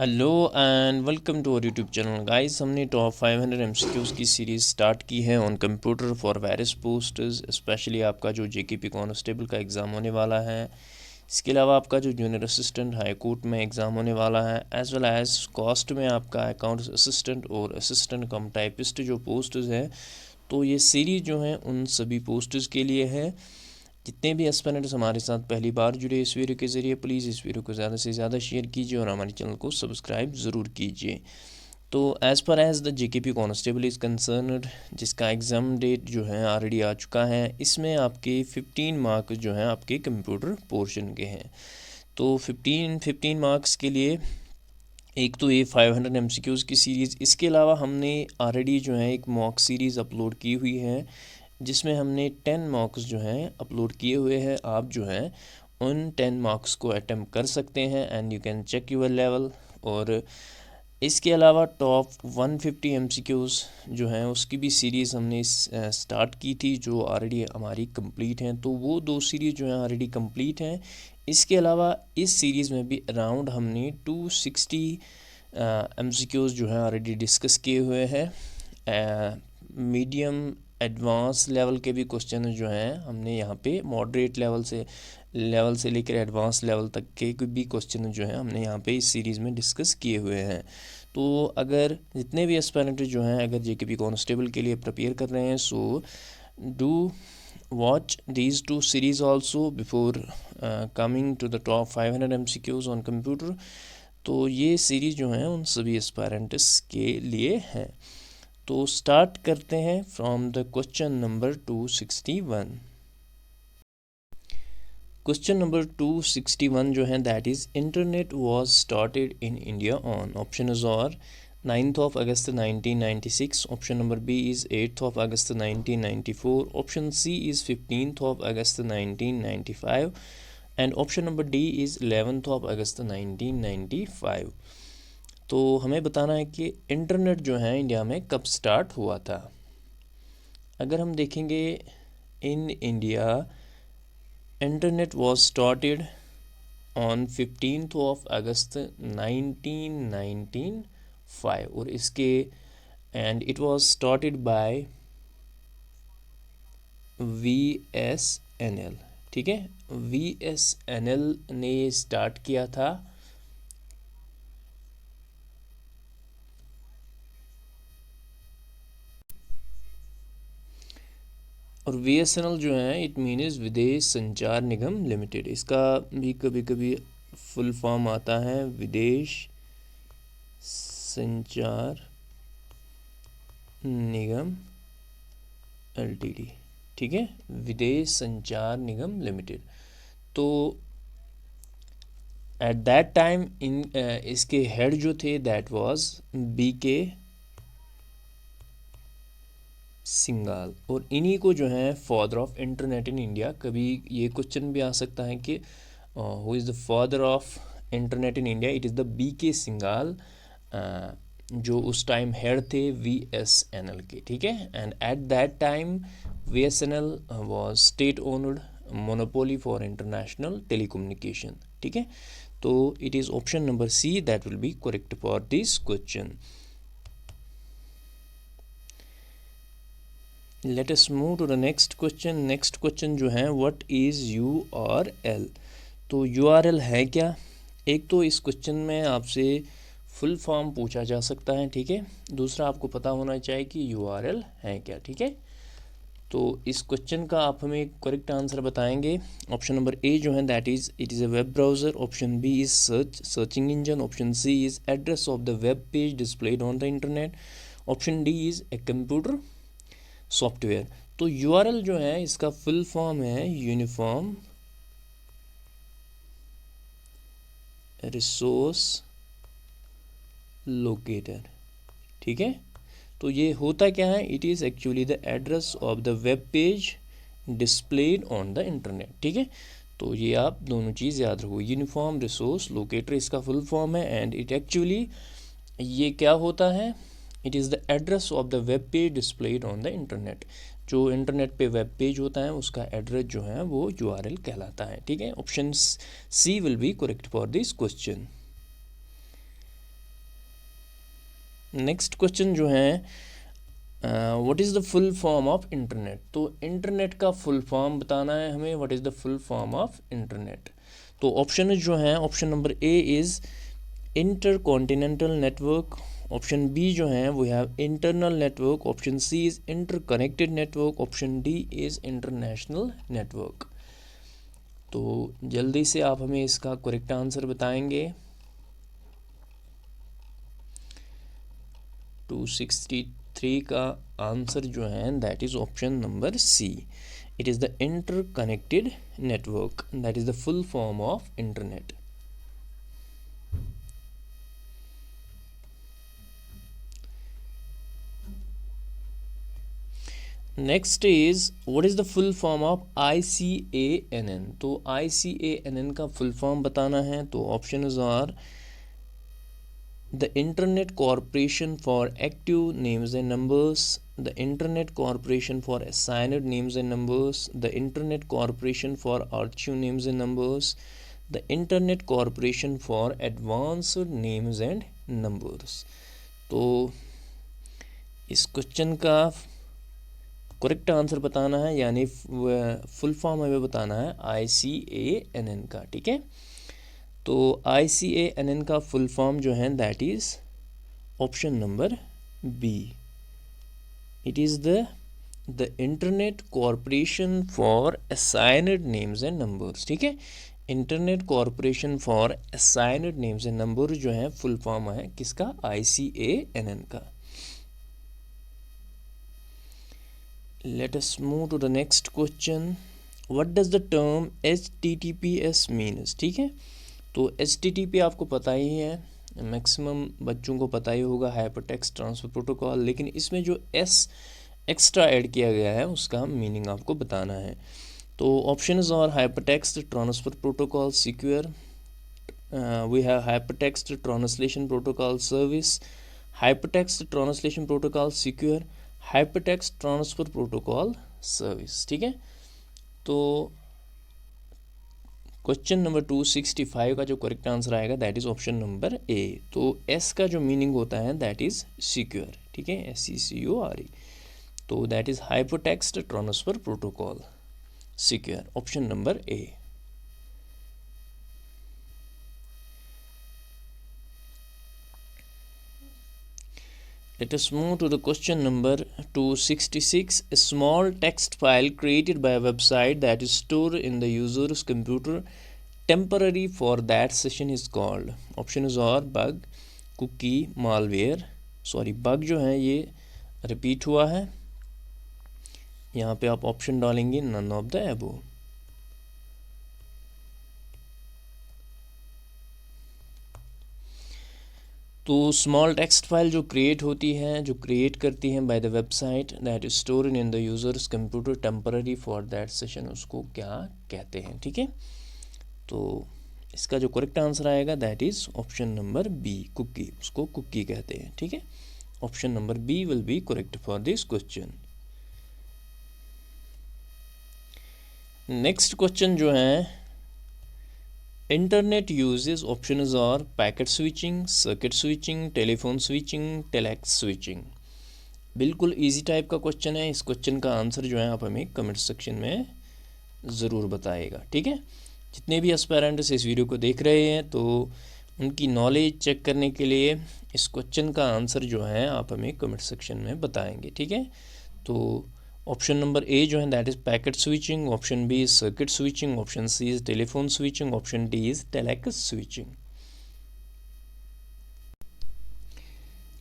Hello and welcome to our YouTube channel guys. हमने top 500 MCQs की series start की है on computer for various posts. Specially आपका जो जेकेपी कांस्टेबल का एग्ज़ाम होने वाला है, इसके अलावा आपका जो जूनियर असिस्टेंट हाई कोर्ट में एग्ज़ाम होने वाला है, एज वेल एज कॉस्ट में आपका अकाउंट्स असिस्टेंट और असिस्टेंट कम टाइपिस्ट जो पोस्ट्स हैं। तो ये सीरीज़ जो है उन सभी पोस्ट्स के लिए है। जितने भी एस्पिरेंट्स हमारे साथ पहली बार जुड़े इस वीडियो के ज़रिए, प्लीज़ इस वीडियो को ज़्यादा से ज़्यादा शेयर कीजिए और हमारे चैनल को सब्सक्राइब ज़रूर कीजिए। तो as per as the JKP constable is concerned, जिसका एग्ज़ाम डेट जो है ऑलरेडी आ चुका है, इसमें आपके 15 मार्क्स जो हैं आपके कंप्यूटर पोर्शन के हैं। तो 15 मार्क्स के लिए एक तो ये 500 एमसीक्यूज़ की सीरीज़, इसके अलावा हमने ऑलरेडी जो है एक मॉक सीरीज़ अपलोड की हुई है जिसमें हमने 10 मार्क्स जो हैं अपलोड किए हुए हैं। आप जो हैं उन 10 मार्क्स को अटैम्प्ट कर सकते हैं and you can check your level. और इसके अलावा टॉप 150 एमसीक्यूज़ जो हैं उसकी भी सीरीज़ हमने स्टार्ट की थी, जो ऑलरेडी हमारी कंप्लीट हैं। तो वो दो सीरीज़ जो हैं ऑलरेडी कंप्लीट हैं। इसके अलावा इस सीरीज़ में भी अराउंड हमने 260 एमसीक्यूज़ जो हैं ऑलरेडी डिस्कस किए हुए हैं। मीडियम एडवांस लेवल के भी क्वेश्चन जो हैं हमने यहाँ पे मॉडरेट लेवल से लेकर एडवांस लेवल तक के भी क्वेश्चन जो हैं हमने यहाँ पे इस सीरीज़ में डिस्कस किए हुए हैं। तो अगर जितने भी एस्पिरेंट जो हैं अगर जेकेपी कांस्टेबल के लिए प्रिपेयर कर रहे हैं, so do watch these two series also before coming to the top 500 MCQs on computer। तो ये सीरीज़ जो हैं उन सभी एस्पायरेंट्स के लिए हैं। तो स्टार्ट करते हैं from the question number 261। Question number 261 जो है that is internet was started in India on, option is और 9th of August 1996, option number B is 8th of August 1994, option C is 15th of August 1995 and option number D is 11th of August 1995। तो हमें बताना है कि internet जो है India में कब स्टार्ट हुआ था। अगर हम देखेंगे in India internet was started on 15th of August 1995 और इसके and it was started by VSNL। ठीक है, VSNL ने ये स्टार्ट किया था। और VSNL जो है इट मीन्स विदेश संचार निगम लिमिटेड। इसका भी कभी कभी फुल फॉर्म आता है विदेश संचार निगम LTD। ठीक है, विदेश संचार निगम लिमिटेड। तो एट दैट टाइम इसके हेड जो थे दैट वाज BK सिंघाल, और इन्हीं को जो है father of internet in India. कभी ये क्वेश्चन भी आ सकता है कि who is the father of internet in India, it is the BK Singhal, जो उस टाइम हेड थे VSNL के। ठीक है, and at that time VSNL was state owned monopoly for international telecommunication. ठीक है, तो it is option number C that will be correct for this question. Let us move to the next question. Next question जो है what is URL। तो URL है क्या। एक तो इस क्वेश्चन में आपसे फुल फॉर्म पूछा जा सकता है। ठीक है, दूसरा आपको पता होना चाहिए कि URL है क्या। ठीक है, तो इस क्वेश्चन का आप हमें करेक्ट आंसर बताएंगे। ऑप्शन नंबर A जो है that is it is a web browser, option B is searching engine, option C is address of the web page displayed on the internet, option D is a computer software. तो URL जो है इसका full form है uniform resource locator. ठीक है, तो ये होता क्या है, it is actually the address of the web page displayed on the internet. ठीक है, तो ये आप दोनों चीज़ याद रखो, यूनिफॉर्म रिसोर्स लोकेटर इसका फुल फॉर्म है एंड इट एक्चुअली ये क्या होता है, it is the address of the web page displayed on the internet. जो इंटरनेट पे वेब पेज होता है उसका एड्रेस जो है वो URL कहलाता है। ठीक है, option C will be correct for this question. Next question जो है what is the full form of internet. तो इंटरनेट का फुल फॉर्म बताना है हमें, what is the full form of internet. तो ऑप्शन जो है, option number A is intercontinental network, option B जो है वो have internal network, option C is interconnected network, option D is international network. तो जल्दी से आप हमें इसका करेक्ट आंसर बताएंगे। 263 का आंसर जो है that is option number C, it is the interconnected network, that is the full form of internet. Next is what is the full form of ICANN। तो ICANN का full form बताना है। तो options are the Internet Corporation for Active Names and Numbers, the Internet Corporation for Assigned Names and Numbers, the Internet Corporation for Archive Names and Numbers, the Internet Corporation for Advanced Names and Numbers। तो इस question का correct answer बताना है, यानी full form हमें बताना है ICANN का, ठीक है। तो ICANN का फुल फॉर्म जो है that is option number B, it is the internet corporation for assigned names and numbers, ठीक है। Internet corporation for assigned names and number जो है फुल फॉर्म है किसका, ICANN का। Let us move to the next question. What does the term HTTPS means? ठीक है, तो HTTP आपको पता ही है, मैक्सिमम बच्चों को पता ही होगा, हाइपर टेक्स्ट ट्रांसफ़र प्रोटोकॉल। लेकिन इसमें जो S एक्स्ट्रा ऐड किया गया है उसका मीनिंग आपको बताना है। तो ऑप्शंस और hypertext transfer protocol secure, we have hypertext translation protocol service, hypertext translation protocol secure, hypertext transfer protocol service, ठीक है। तो क्वेश्चन नंबर 265 का जो करेक्ट आंसर आएगा that is option number A. तो S का जो meaning होता है दैट इज़ सिक्योर, ठीक है, SECURE। तो that is hypertext transfer protocol secure, option number A. Let us move to the question number 266. A small text file created by a website that is stored in the user's computer temporary for that session is called. Options are bug, cookie, malware। Sorry, bug जो है ये repeat हुआ है, यहाँ पे आप option डालेंगे none of the above. तो स्मॉल टेक्स्ट फाइल जो क्रिएट होती है, जो क्रिएट करती हैं by the website that is stored in the users computer temporary for that session, उसको क्या कहते हैं, ठीक है। तो इसका जो करेक्ट आंसर आएगा that is option number B, cookie, उसको कुकी कहते हैं, ठीक है। Option number B will be correct for this question. Next question जो है इंटरनेट यूजेस, ऑप्शंस और packet switching, circuit switching, telephone switching, telex switching. बिल्कुल इजी टाइप का क्वेश्चन है। इस क्वेश्चन का आंसर जो है आप हमें कमेंट सेक्शन में ज़रूर बताइएगा, ठीक है। जितने भी एस्पायरेंट्स इस वीडियो को देख रहे हैं तो उनकी नॉलेज चेक करने के लिए इस क्वेश्चन का आंसर जो है आप हमें कमेंट सेक्शन में बताएंगे, ठीक है। तो ऑप्शन नंबर ए जो है that is packet switching, option B is circuit switching, option C is telephone switching, option D is telex switching.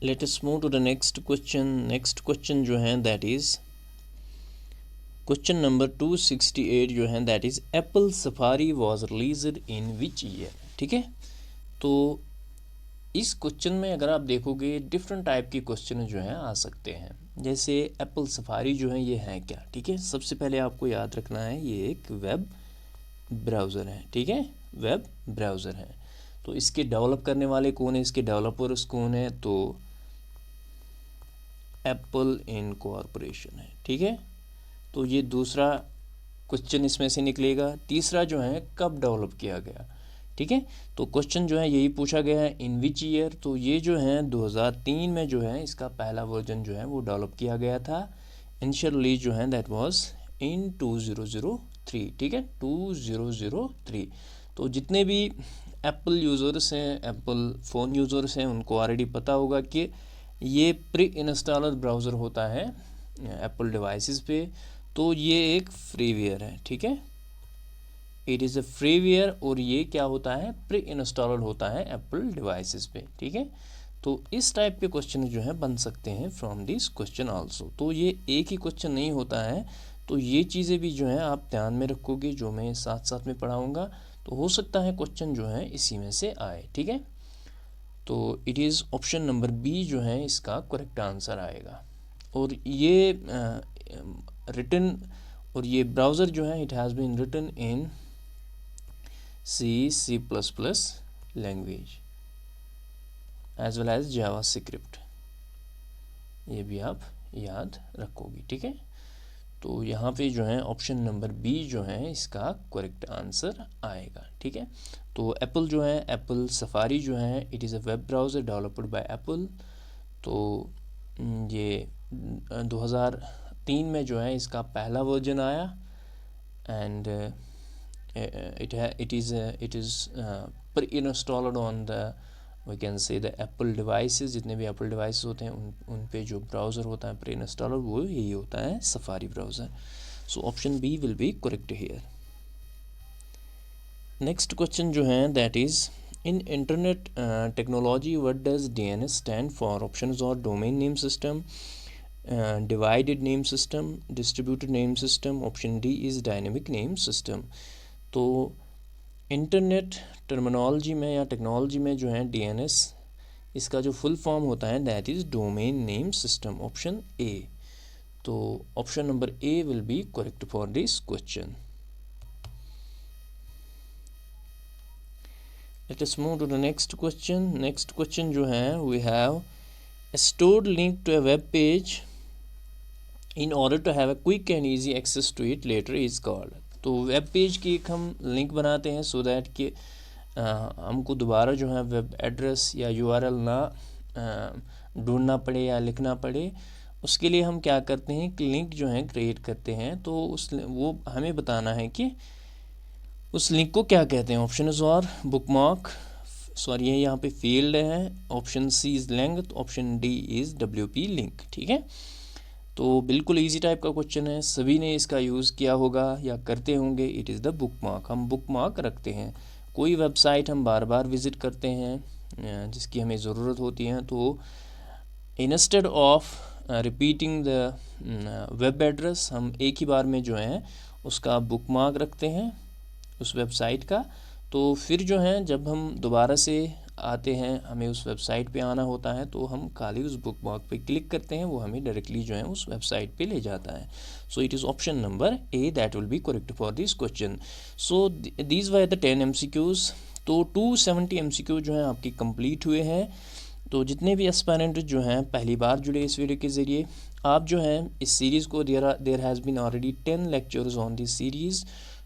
Let us move to the next question. Next question जो है that is question number 268 जो है that is Apple Safari was released in which year, ठीक है। तो इस question में अगर आप देखोगे डिफरेंट टाइप के क्वेश्चन जो हैं आ सकते हैं। जैसे एप्पल सफारी जो है ये है क्या, ठीक है। सबसे पहले आपको याद रखना है ये एक वेब ब्राउज़र है, ठीक है, वेब ब्राउज़र है। तो इसके डेवलप करने वाले कौन है, इसके डेवलपर्स कौन है, तो एप्पल इनकॉर्पोरेशन है, ठीक है। तो ये दूसरा क्वेश्चन इसमें से निकलेगा। तीसरा जो है कब डेवलप किया गया, ठीक है। तो क्वेश्चन जो है यही पूछा गया है, इन विच ईयर। तो ये जो है 2003 में जो है इसका पहला वर्जन जो है वो डेवलप किया गया था। इनिशियल रिलीज जो है दैट वाज इन 2003, ठीक है, 2003। तो जितने भी एप्पल यूज़र्स हैं, एप्पल फ़ोन यूज़र्स हैं, उनको ऑलरेडी पता होगा कि ये प्री इंस्टॉलर ब्राउज़र होता है एप्पल डिवाइसेस पे। तो ये एक फ्रीवेयर है, ठीक है, इट इज़ अ फ्रीवेयर, और ये क्या होता है, प्री इंस्टॉलर होता है एप्पल डिवाइसेस पे, ठीक है। तो इस टाइप के क्वेश्चन जो है बन सकते हैं फ्रॉम दिस क्वेश्चन आल्सो। तो ये एक ही क्वेश्चन नहीं होता है, तो ये चीज़ें भी जो हैं आप ध्यान में रखोगे, जो मैं साथ साथ में पढ़ाऊँगा। तो हो सकता है क्वेश्चन जो है इसी में से आए, ठीक है। तो it is option number B जो है इसका करेक्ट आंसर आएगा। और ये रिटन, और ये ब्राउज़र जो है it has been written in C++ language as well as JavaScript, ये भी आप याद रखोगे, ठीक है। तो यहाँ पे जो है ऑप्शन नंबर बी जो है इसका करेक्ट आंसर आएगा, ठीक है। तो एप्पल जो है, एप्पल सफारी जो है, it is a web browser developed by Apple. तो ये 2003 में जो है इसका पहला वर्जन आया, and it is pre-installed on the, we can say, the Apple devices। जितने भी Apple devices होते हैं उन पे जो ब्राउज़र होता है pre-installed वो यही होता है Safari browser. So option B will be correct here. Next question जो है that is in internet technology what does DNS stand for. Options और domain name system, divided name system, distributed name system, option D is dynamic name system. तो internet terminology में या technology में जो है DNS, इसका जो फुल फॉर्म होता है that is domain name system, option A. तो option number A will be correct for this question. Let us move to the next question. Next question जो है we have stored link to a web page in order to have a quick and easy access to it later is called. तो web page की एक हम link बनाते हैं so that कि हमको दोबारा जो है वेब एड्रेस या URL ना ढूंढना पड़े या लिखना पड़े। उसके लिए हम क्या करते हैं कि लिंक जो है क्रिएट करते हैं। तो वो हमें बताना है कि उस लिंक को क्या कहते हैं। ऑप्शन इज़ और बुकमार्क, सॉरी ये यहाँ पे फील्ड है, option C is length, option D is WP link, ठीक है। तो बिल्कुल इजी टाइप का क्वेश्चन है, सभी ने इसका यूज़ किया होगा या करते होंगे। इट इज़ द बुकमार्क, हम बुकमार्क रखते हैं। कोई वेबसाइट हम बार बार विज़िट करते हैं जिसकी हमें ज़रूरत होती है, तो instead of repeating the web address हम एक ही बार में जो है उसका बुकमार्क रखते हैं उस वेबसाइट का। तो फिर जो है जब हम दोबारा से आते हैं, हमें उस वेबसाइट पे आना होता है, तो हम खाली उस बुकमार्क पे क्लिक करते हैं, वो हमें डायरेक्टली जो है उस वेबसाइट पे ले जाता है। So it is option number A that will be correct for this question. So these were the 10 MCQs। तो 270 MCQ जो हैं आपकी कंप्लीट हुए हैं। तो जितने भी एस्पायरेंट जो हैं पहली बार जुड़े इस वीडियो के ज़रिए, आप जो है इस सीरीज़ को, there has been already 10 lectures on this series,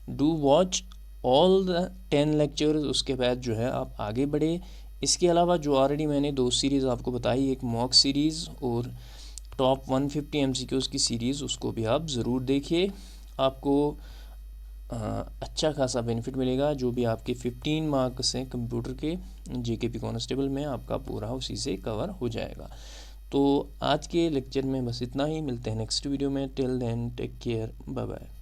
do watch all the 10 lectures. उसके बाद जो है आप आगे बढ़े। इसके अलावा जो ऑलरेडी मैंने 2 सीरीज़ आपको बताई, एक मॉक सीरीज़ और टॉप 150 MCQs की सीरीज़, उसको भी आप ज़रूर देखिए। आपको अच्छा खासा बेनिफिट मिलेगा। जो भी आपके 15 मार्क्स हैं कंप्यूटर के JKP कांस्टेबल में, आपका पूरा उसी से कवर हो जाएगा। तो आज के लेक्चर में बस इतना ही, मिलते हैं नेक्स्ट वीडियो में। Till then take care, bye bye.